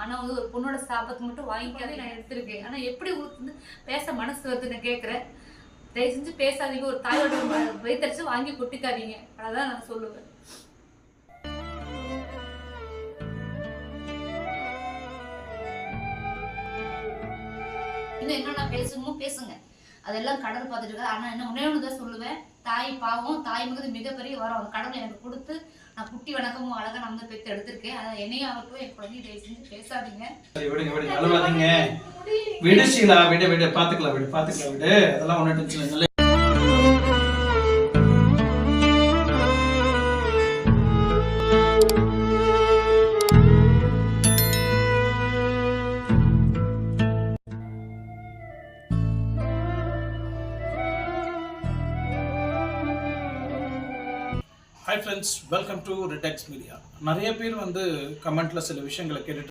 ஆனால் வந்து ஒரு பொண்ணோட சாபத்தை மட்டும் வாங்கிக்காதே நான் எடுத்திருக்கேன். ஆனால் எப்படி உங்களுக்கு வந்து பேச மனசு வருது நான் கேட்குறேன். தயவு செஞ்சு பேசாதீங்க. ஒரு தாயோட வயிற்றுச்சு வாங்கி கொட்டிக்காதீங்க. அதான் நான் சொல்லுவேன். இன்னும் என்னென்ன பேசணுமோ பேசுங்க. அதெல்லாம் கடவுள் பார்த்துட்டு இருக்காரு. ஆனால் என்ன ஒன்னே ஒன்று தான் சொல்லுவேன், தாய் பாவம், தாய் மிகுது மிகப்பெரிய வரம். அந்த கடவுள் எனக்கு கொடுத்து நான் குட்டி வணக்கமும் அழகா நான் வந்து பெற்று எடுத்திருக்கேன். அதான் என்னையும் ஆகட்டும் என் குழந்தைய தயவு செஞ்சு பேசாதீங்க. விடுங்க அழுவாதீங்க. விடு ஷீலா, விடு பாத்துக்கலாம் விடு அதெல்லாம் ஒன்றும் டென்ஷன் இல்லை. Hi friends, welcome to Redex media. நிறைய பேர் வந்து கமெண்ட்டில் சில விஷயங்களை கேட்டுட்டு